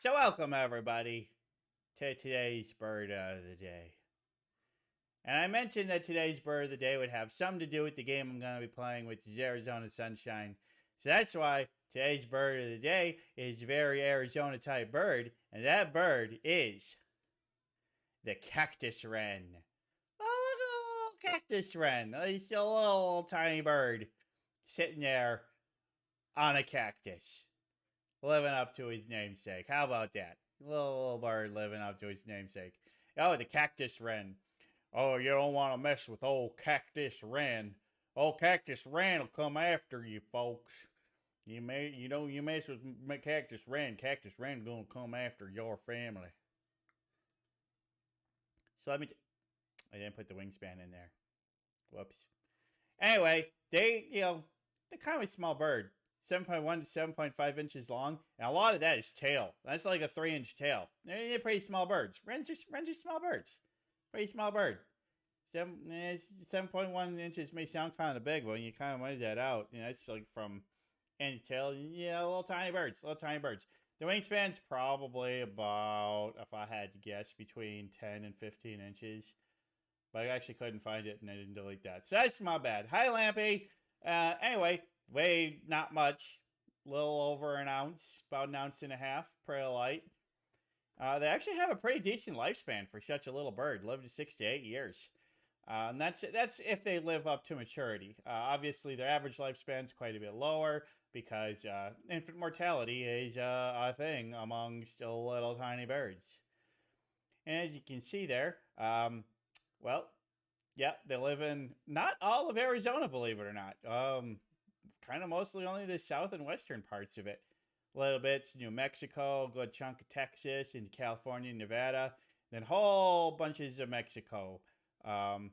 So welcome everybody to today's bird of the day. And I mentioned that today's bird of the day would have something to do with the game I'm going to be playing, which is Arizona Sunshine. So that's why today's bird of the day is a very Arizona type bird, and that bird is the cactus wren. Oh, look at a little cactus wren. He's a little tiny bird sitting there on a cactus, living up to his namesake. How about that? Little bird living up to his namesake. Oh, the cactus wren. Oh, you don't want to mess with old Cactus Wren. Old Cactus Wren will come after you, folks. You mess with Cactus Wren. Cactus Wren gonna come after your family. So I didn't put the wingspan in there. Whoops. Anyway, they're kind of a small bird. 7.1 to 7.5 inches long, and a lot of that is tail. That's like a 3-inch tail. They're pretty small birds. Wrens are small birds. Pretty small bird. 7.1 inches may sound kind of big, but when you kind of measure that out, it's like from end to tail. Yeah, little tiny birds. The wingspan's probably about, if I had to guess, between 10 and 15 inches. But I actually couldn't find it, and I didn't delete that. So that's my bad. Hi, Lampy. Anyway, weighed not much. Little over an ounce. About an ounce and a half. Pretty light. They actually have a pretty decent lifespan for such a little bird. Live to 6 to 8 years. And that's if they live up to maturity. Obviously, their average lifespan is quite a bit lower because infant mortality is a thing among still little tiny birds. And as you can see there, well, yeah, they live in not all of Arizona, believe it or not. Kind of mostly only the south and western parts of it. A little bits New Mexico, a good chunk of Texas, into California, Nevada, then whole bunches of Mexico. Chihuahua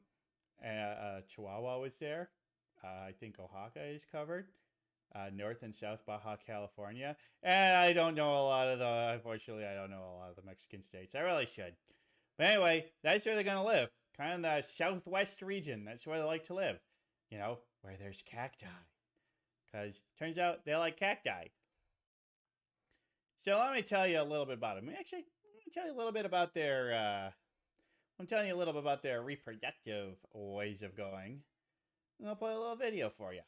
was there. I think Oaxaca is covered. North and South Baja California. And I don't know a lot of unfortunately, I don't know a lot of the Mexican states. I really should. But anyway, that's where they're going to live. Kind of the southwest region. That's where they like to live. Where there's cacti. Because turns out they like cacti. So let me tell you a little bit about them. Actually, let me tell you a little bit about their I'm telling you a little bit about their reproductive ways of going. And I'll play a little video for you.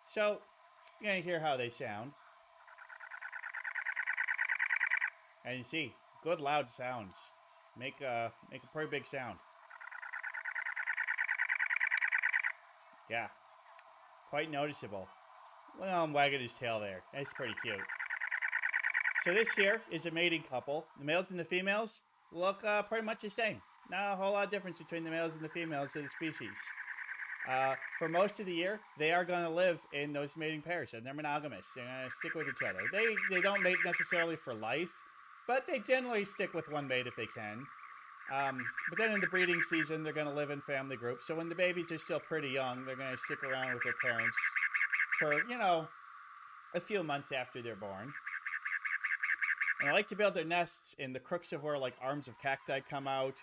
So, you're going to hear how they sound. And you see, good loud sounds. Make a pretty big sound. Yeah. Quite noticeable. Well, I'm wagging his tail there. That's pretty cute. So this here is a mating couple. The males and the females look pretty much the same. Not a whole lot of difference between the males and the females of the species. For most of the year, they are going to live in those mating pairs, and they're monogamous. They're going to stick with each other. They don't mate necessarily for life, but they generally stick with one mate if they can. But then in the breeding season, they're going to live in family groups. So when the babies are still pretty young, they're going to stick around with their parents for, a few months after they're born. And I like to build their nests in the crooks of where, like, arms of cacti come out,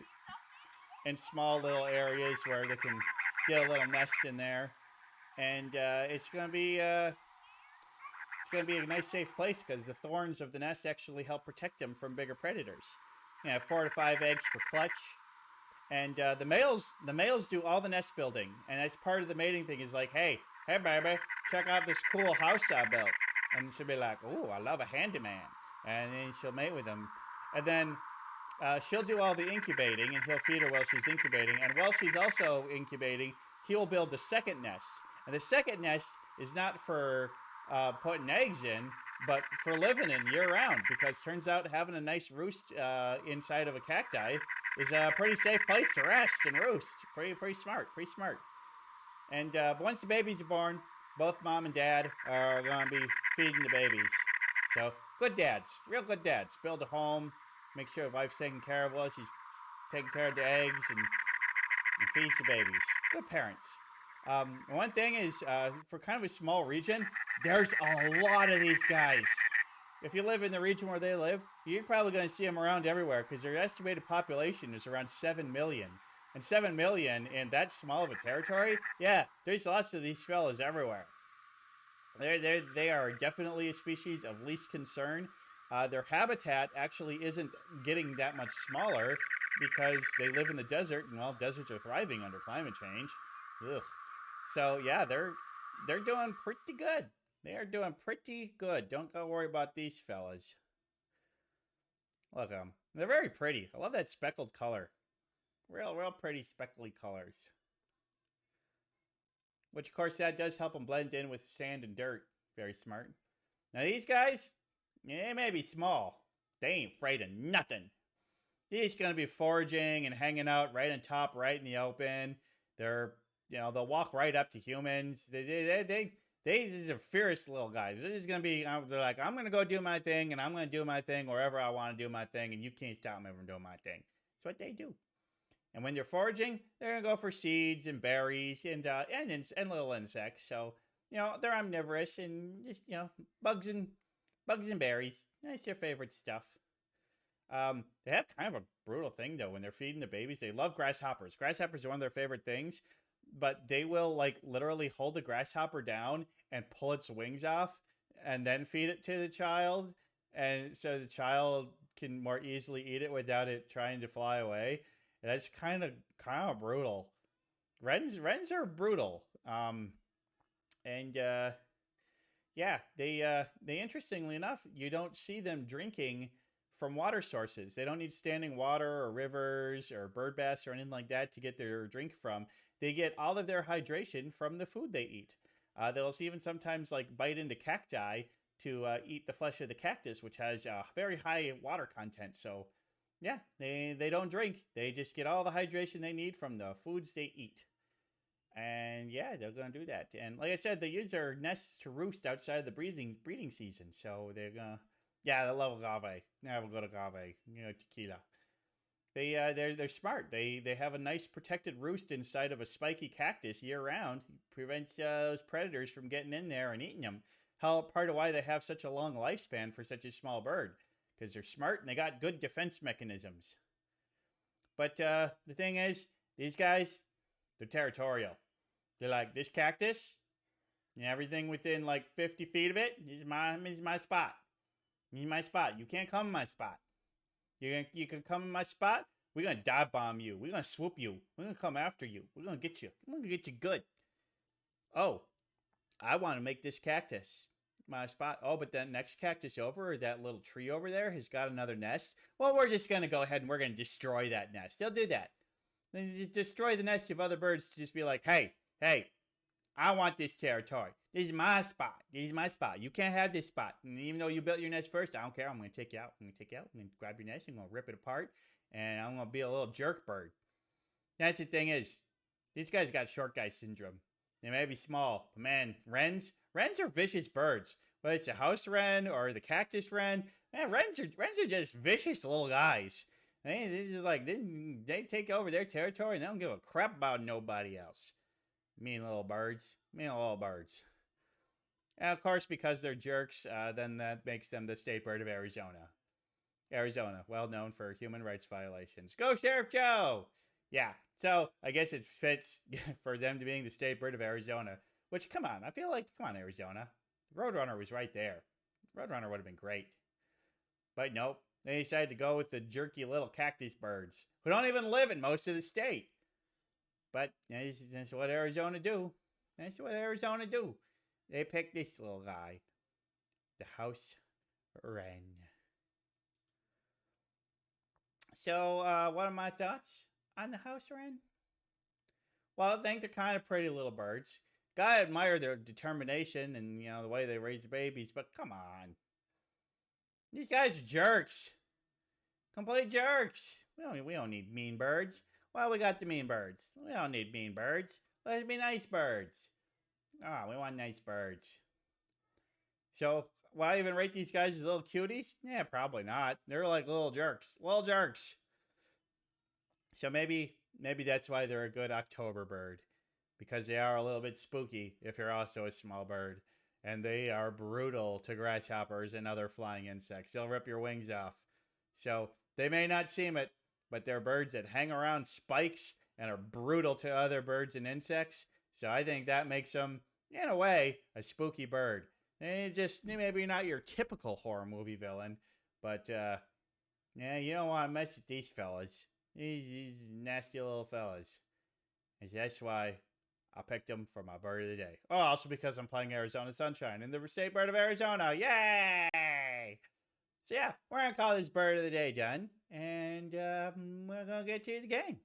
in small little areas where they can get a little nest in there. And it's going to be a nice, safe place because the thorns of the nest actually help protect them from bigger predators. 4 to 5 eggs per clutch. And the males do all the nest building. And that's part of the mating thing is like, hey, baby, check out this cool house I built. And she'll be like, ooh, I love a handyman. And then she'll mate with him. And then she'll do all the incubating, and he'll feed her while she's incubating. And while she's also incubating, he will build the second nest. And the second nest is not for putting eggs in, but for living in year-round. Because turns out having a nice roost inside of a cacti is a pretty safe place to rest and roost. Pretty smart. And once the babies are born, both mom and dad are going to be feeding the babies. So, good dads. Real good dads. Build a home. Make sure the wife's taking care of her. She's taking care of the eggs and feeds the babies. Good parents. One thing is, for kind of a small region, there's a lot of these guys. If you live in the region where they live, you're probably going to see them around everywhere because their estimated population is around 7 million. And 7 million in that small of a territory? Yeah, there's lots of these fellas everywhere. They are definitely a species of least concern. Their habitat actually isn't getting that much smaller because they live in the desert, and well, deserts are thriving under climate change. Ugh. So yeah, they're doing pretty good. They are doing pretty good. Don't go worry about these fellas. Look at them. They're very pretty. I love that speckled color. Real pretty speckly colors. Which, of course, that does help them blend in with sand and dirt. Very smart. Now, these guys, they may be small. They ain't afraid of nothing. They're just going to be foraging and hanging out right on top, right in the open. They're, they'll walk right up to humans. These are fierce little guys. They're just going to be, they're like, I'm going to go do my thing, and I'm going to do my thing wherever I want to do my thing, and you can't stop me from doing my thing. That's what they do. And when they're foraging, they're gonna go for seeds and berries and little insects. So they're omnivorous and just bugs and berries. That's their favorite stuff. They have kind of a brutal thing though when they're feeding the babies. They love grasshoppers. Grasshoppers are one of their favorite things, but they will like literally hold the grasshopper down and pull its wings off, and then feed it to the child, and so the child can more easily eat it without it trying to fly away. That's kind of brutal. Wrens are brutal. And yeah, they interestingly enough, you don't see them drinking from water sources. They don't need standing water or rivers or bird baths or anything like that to get their drink from. They get all of their hydration from the food they eat. They'll even sometimes like bite into cacti to eat the flesh of the cactus, which has a very high water content. So yeah, they don't drink. They just get all the hydration they need from the foods they eat. And yeah, they're going to do that. And like I said, they use their nests to roost outside of the breeding season. So they're going to, yeah, they love agave. Now we'll go to agave, tequila. They're smart. They have a nice protected roost inside of a spiky cactus year round. Prevents those predators from getting in there and eating them. Part of why they have such a long lifespan for such a small bird, because they're smart and they got good defense mechanisms. But the thing is, these guys, they're territorial. They're like, this cactus, and everything within like 50 feet of it is my spot. This is my spot. You can't come in my spot. You can come in my spot. We're gonna dive bomb you. We're gonna swoop you. We're gonna come after you. We're gonna get you. We're gonna get you good. Oh, I want to make this cactus my spot. Oh, but that next cactus over, or that little tree over there, has got another nest. Well, we're just gonna go ahead and we're gonna destroy that nest. They'll do that. They just destroy the nest of other birds to just be like, hey, I want this territory. This is my spot. This is my spot. You can't have this spot. And even though you built your nest first, I don't care. I'm going to take you out. I'm going to take you out. I'm going to grab your nest. I'm going to rip it apart. And I'm going to be a little jerk bird. That's the thing is, these guys got short guy syndrome. They may be small, but man, wrens are vicious birds. Whether it's the house wren or the cactus wren, man, wrens are just vicious little guys. They just like they take over their territory and they don't give a crap about nobody else. Mean little birds. Mean little birds. And of course, because they're jerks, then that makes them the state bird of Arizona. Arizona, well known for human rights violations. Go Sheriff Joe! Yeah, so I guess it fits for them to being the state bird of Arizona. Which, come on, I feel like, come on, Arizona. Roadrunner was right there. Roadrunner would have been great. But nope, they decided to go with the jerky little cactus birds, who don't even live in most of the state. But that's what Arizona do. That's what Arizona do. They pick this little guy. The house wren. So, what are my thoughts on the house wren? Well, I think they're kind of pretty little birds. Gotta admire their determination and, the way they raise babies, but come on. These guys are jerks. Complete jerks. We don't need mean birds. Well, we got the mean birds. We don't need mean birds. Let's be nice birds. We want nice birds. So, will I even rate these guys as little cuties? Yeah, probably not. They're like little jerks. Little jerks. So maybe that's why they're a good October bird. Because they are a little bit spooky if you're also a small bird. And they are brutal to grasshoppers and other flying insects. They'll rip your wings off. So, they may not seem it, but they're birds that hang around spikes and are brutal to other birds and insects. So I think that makes them In a way, a spooky bird. Just maybe not your typical horror movie villain, but yeah, you don't want to mess with these fellas. These nasty little fellas. And that's why I picked them for my bird of the day. Oh, also because I'm playing Arizona Sunshine in the state bird of Arizona. Yay! So yeah, we're gonna call this bird of the day done, and we're gonna get to the game.